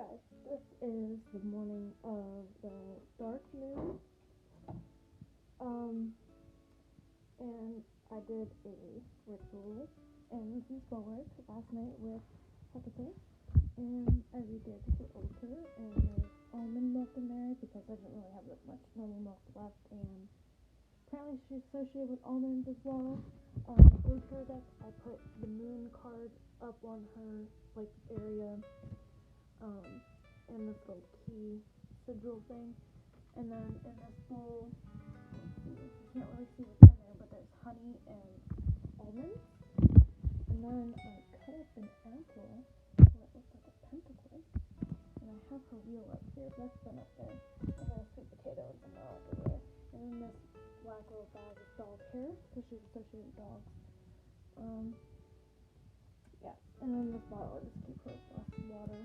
guys, this is the morning of the Dark Moon, and I did a ritual and some spellwork last night with Hecate, and I redid the altar, and there's almond milk in there because I didn't really have that much normal milk left, and apparently she's associated with almonds as well. With her deck, I put the moon card up on her, area, and this little key sigil thing. And then in this bowl, you can't really see what's in there, but there's honey and almonds. And then I cut up an apple, what looks like a pentacle. And I have her wheel up here, that's been up there. I got a sweet potato and some melon everywhere. And then this black little bag of dog hair, because she's associated with dogs. Yeah. And then this bottle, I just keep her a glass of water.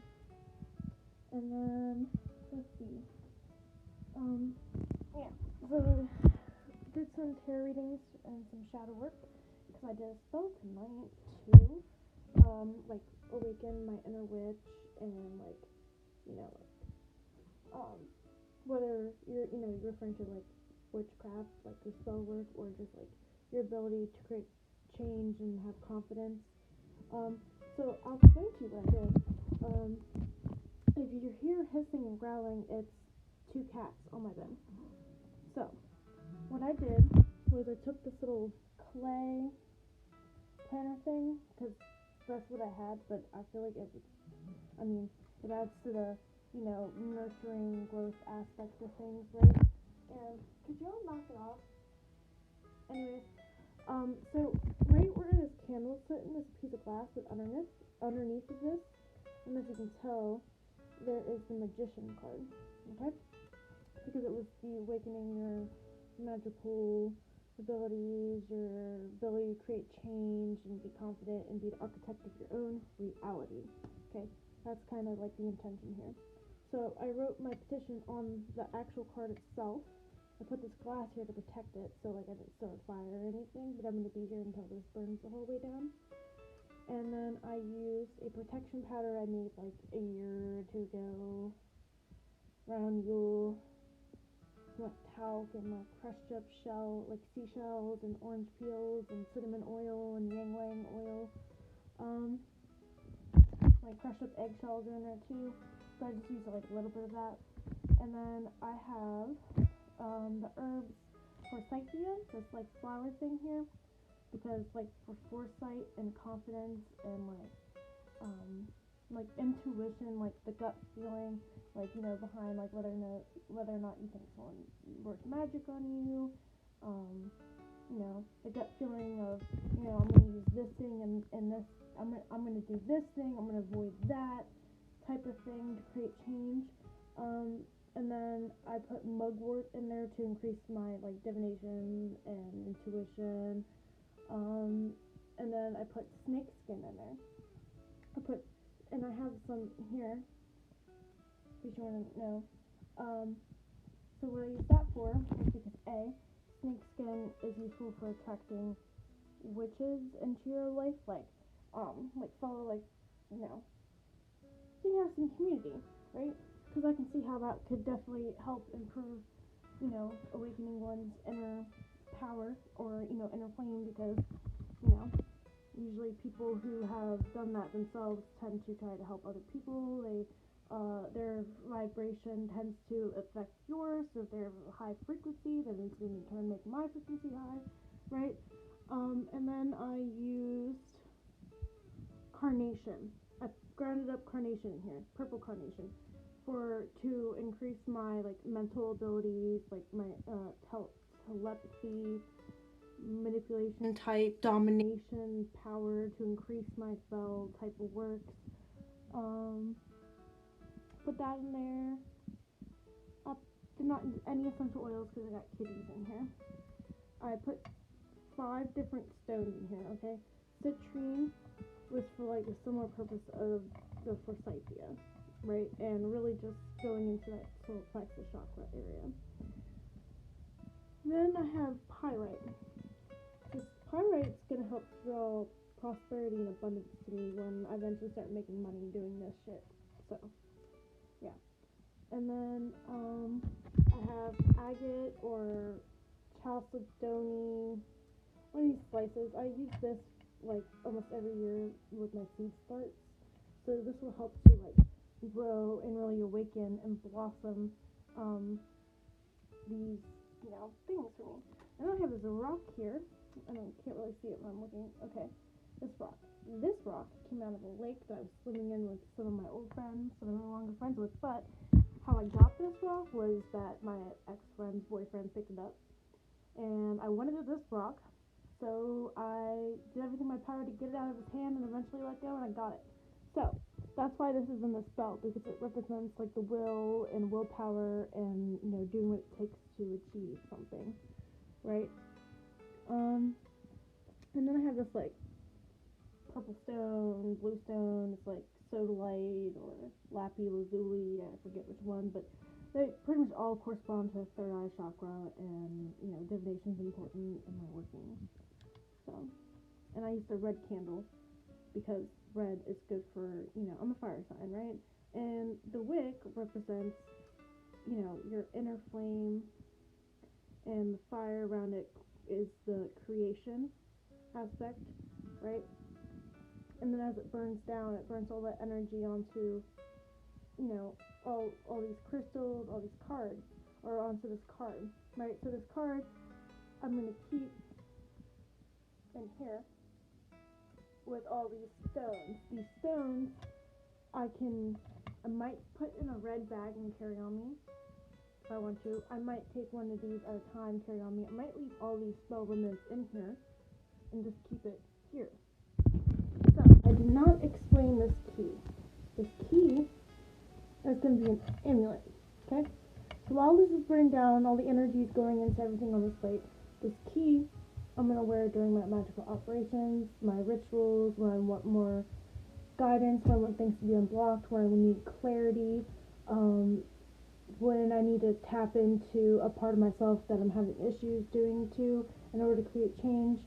And then, let's see. Yeah. So, did some tarot readings and some shadow work, because I did a spell tonight, too. Awaken my inner witch, and, whether you're referring to, witchcraft, your spell work, or just, your ability to create change and have confidence. So I'll explain to you what I did. If you hear hissing and growling, it's two cats on my bed. So, what I did was I took this little clay planner thing, because that's what I had, but I feel like it adds to the, nurturing growth aspect of things, right? And could you all knock it off? Anyways, so right where this candle is sitting, this piece of glass, but underneath of this, and as you can tell, there is the Magician card, okay? Because it was the awakening your magical abilities, your ability to create change and be confident and be the architect of your own reality, okay? That's kind of like the intention here. So I wrote my petition on the actual card itself. I put this glass here to protect it, so I didn't start a fire or anything, but I'm going to be here until this burns the whole way down. And then I used a protection powder I made a year or two ago, round Yule, some talc and crushed up seashells and orange peels and cinnamon oil and ylang ylang oil. Crushed up eggshells are in there too, so I just used a little bit of that. And then I have the herbs Forsythia, this flower thing here, because for foresight and confidence and intuition, the gut feeling, behind whether or not you think someone works magic on you, the gut feeling of, I'm gonna use this thing and this, I'm gonna do this thing, I'm gonna avoid that type of thing to create change. And then I put Mugwort in there to increase my divination and intuition. And then I put snake skin in there. And I have some here, if you want to know. So what I use that for is because snake skin is useful for attracting witches into your life, follow, so you have some community, right? Because I can see how that could definitely help improve, awakening one's inner power or, inner flame, because, usually people who have done that themselves tend to try to help other people. Their vibration tends to affect yours, so if they're high frequency, then it's going to in turn make my frequency high, right? And then I used Carnation. I grounded up Carnation in here, purple Carnation, to increase my mental abilities, my telepathy, manipulation type, domination power, to increase my spell type of works. Put that in there. Did not use any essential oils because I got kitties in here. I put 5 different stones in here, okay? Citrine was for a similar purpose of the Forsythia, right? And really just going into that solar plexus chakra area. Then I have pyrite. This pyrite's gonna help draw prosperity and abundance to me when I eventually start making money doing this shit. So Yeah. And then I have agate or chalcedony, one of these slices. I use this like almost every year with my seed starts. So this will help to like grow and really awaken and blossom these, things for me. And I have this rock here. I can't really see it when I'm looking. Okay, this rock. This rock came out of a lake that I was swimming in with some of my old friends that I'm no longer friends with. But how I got this rock was that my ex-friend's boyfriend picked it up, and I wanted this rock, so I did everything in my power to get it out of his hand and eventually let go, and I got it. So that's why this is in this belt, because it represents like the will and willpower and doing what it takes to achieve something, right? And then I have this like purple stone, blue stone. It's like sodalite or lapis lazuli. I forget which one, but they pretty much all correspond to third eye chakra, and divination is important in my working. So, and I used a red candle because red is good for I'm a fire sign, right? And the wick represents your inner flame, and the fire around it is the creation aspect, right? And then as it burns down, it burns all that energy onto, all these crystals, all these cards, or onto this card, right? So this card, I'm going to keep in here with all these stones. These stones, I might put in a red bag and carry on me if I want to. I might take one of these at a time, carry on me. I might leave all these spell remnants in here and just keep it here. So, I did not explain this key. This key is going to be an amulet, okay? So while this is burning down, all the energy is going into everything on this plate, this key I'm going to wear during my magical operations, my rituals, when I want more guidance, when I want things to be unblocked, when I need clarity, when I need to tap into a part of myself that I'm having issues doing to in order to create change,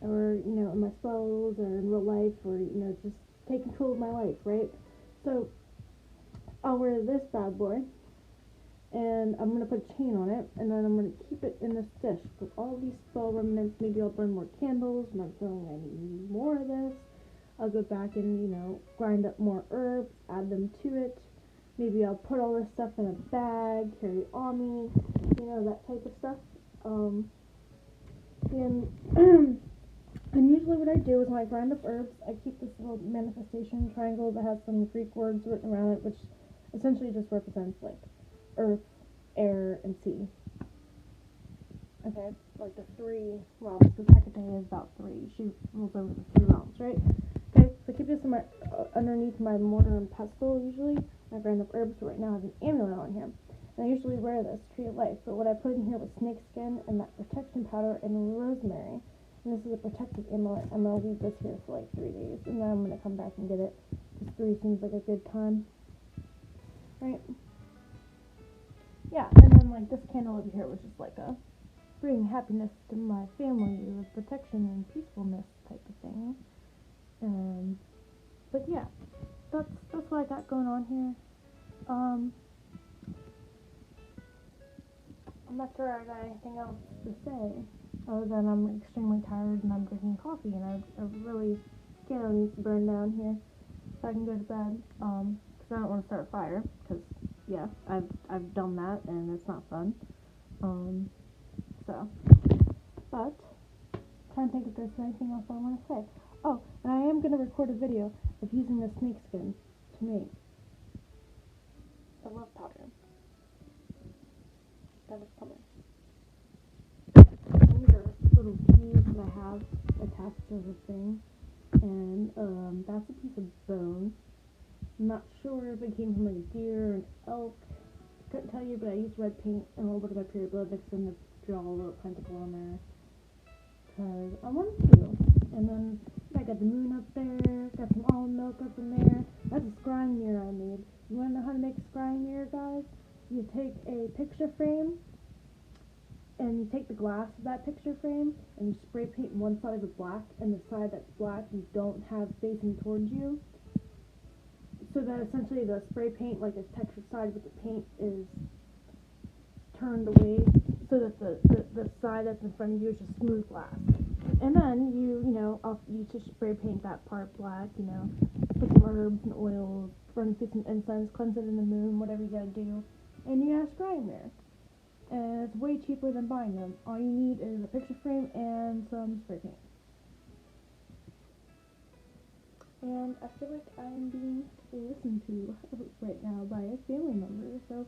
or in my spells or in real life, or just take control of my life, right? So I'll wear this bad boy, and I'm gonna put a chain on it, and then I'm gonna keep it in this dish with all these spell remnants. Maybe I'll burn more candles when I'm feeling I need more of this. I'll go back and grind up more herbs, add them to it. Maybe I'll put all this stuff in a bag, carry it on me, that type of stuff. And and usually what I do is when I grind up herbs, I keep this little manifestation triangle that has some Greek words written around it, which essentially just represents like earth, air, and sea. Okay, like the three realms, because Hecate is about three. She rules over the three realms, right? Okay, so I keep this in my underneath my mortar and pestle usually. I grind up herbs, so right now I have an amulet on here. And I usually wear this, Tree of Life, but what I put in here was snakeskin and that protection powder and rosemary. And this is a protective amulet. I'm going to leave this here for like 3 days, and then I'm going to come back and get it. Just 3 seems like a good time. Right? Yeah, and then like this candle over here was just like a bring happiness to my family with protection and peacefulness type of thing. But yeah, that's what I got going on here. I'm not sure I got anything else to say other than I'm extremely tired and I'm drinking coffee, and I really candle needs to burn down here so I can go to bed. Because I don't want to start a fire, because yeah, I've done that and it's not fun. So, but trying to think if there's anything else I want to say. Oh, and I am going to record a video of using the snakeskin to make the love powder. That is coming. These are little keys that I have attached to the thing, and that's a piece of bone. I'm not sure if it came from like a deer or an elk. Couldn't tell you, but I used red paint and a little bit of my period blood mixed in to draw a little pentacle on there, because I wanted to. And then I got the moon up there, got some almond milk up in there. That's a scrying mirror I made. You want to know how to make a scrying mirror, guys? You take a picture frame, and you take the glass of that picture frame, and you spray paint one side of it black, and the side that's black you don't have facing towards you, so that essentially the spray paint, like its textured side with the paint, is turned away so that the side that's in front of you is just smooth glass. And then you just spray paint that part black, put some herbs and oils, burn through some incense, cleanse it in the moon, whatever you gotta do, and you gotta scry them there. And it's way cheaper than buying them. All you need is a picture frame and some spray paint. And I feel like I'm being listened to right now by a family member, so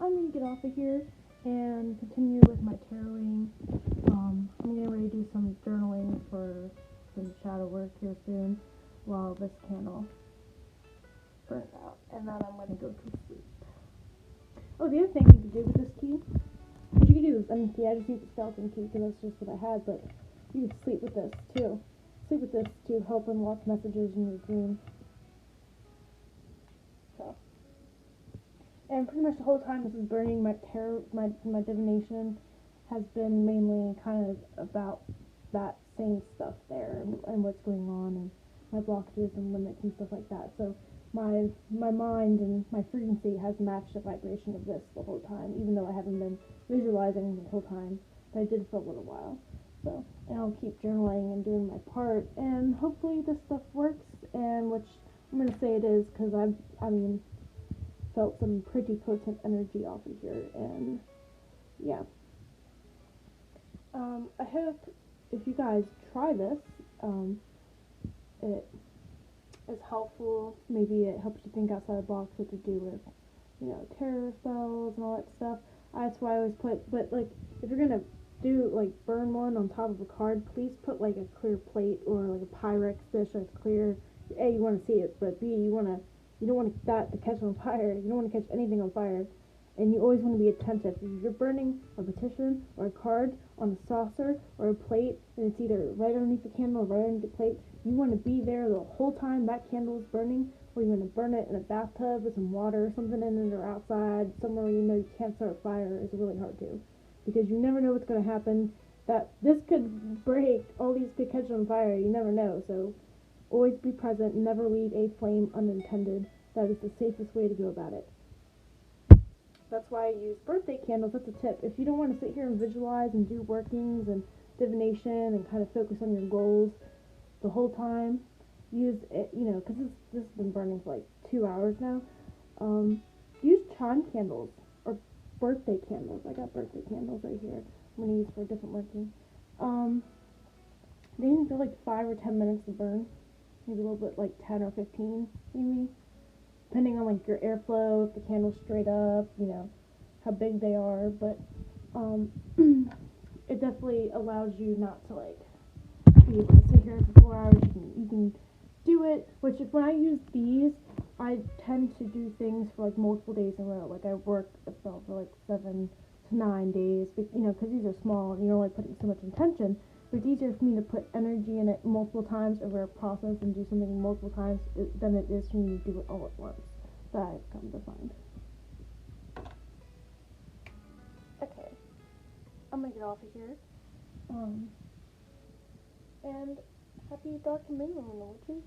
I'm gonna get off of here and continue with my taroting. I'm getting ready to do some journaling for some shadow work here soon while this candle burns out, and then I'm gonna go to sleep. Oh, the other thing you can do with this key, which you can do this any key, I just use the skeleton key because that's just what I had, but you can sleep with this too. Sleep with this to help unlock messages in your dreams. So, and pretty much the whole time this is burning, my tarot, my divination has been mainly kind of about that same stuff there and what's going on and my blockages and limits and stuff like that. So my mind and my frequency has matched the vibration of this the whole time, even though I haven't been visualizing the whole time, but I did for a little while. So, and I'll keep journaling and doing my part, and hopefully this stuff works, and which I'm going to say it is, because I've felt some pretty potent energy off of here, and yeah. I hope if you guys try this, it is helpful. Maybe it helps you think outside the box what to do with, terror spells and all that stuff. That's why I always put, but like, if you're gonna do, like, burn one on top of a card, please put, like, a clear plate or, like, a Pyrex dish that's clear. A, you want to see it, but B, you don't want that to catch on fire. You don't want to catch anything on fire. And you always want to be attentive. If you're burning a petition or a card on a saucer or a plate, and it's either right underneath the candle or right underneath the plate, you want to be there the whole time that candle is burning, or you want to burn it in a bathtub with some water or something in it, or outside, somewhere you can't start a fire is really hard to. Because you never know what's going to happen. That this could break, all these could catch on fire, you never know. So always be present, never leave a flame unattended. That is the safest way to go about it. That's why I use birthday candles. That's a tip. If you don't want to sit here and visualize and do workings and divination and kind of focus on your goals the whole time, use it, because this has been burning for like 2 hours now. Use chime candles or birthday candles. I got birthday candles right here. I'm gonna use for a different working. They even feel like 5 or 10 minutes to burn. Maybe a little bit like 10 or 15, maybe. Depending on like your airflow, if the candle's straight up, how big they are, but it definitely allows you not to like be able to sit here for 4 hours. You can do it, which when I use these, I tend to do things for like multiple days in a row. Like I work a spell for like 7 to 9 days, but, because these are small and you're only putting so much intention. But it's easier for me to put energy in it multiple times over a process and do something multiple times than it is for me to do it all at once. That I've come to find. Okay, I'm gonna get off of here. And happy Dark Moon, witches.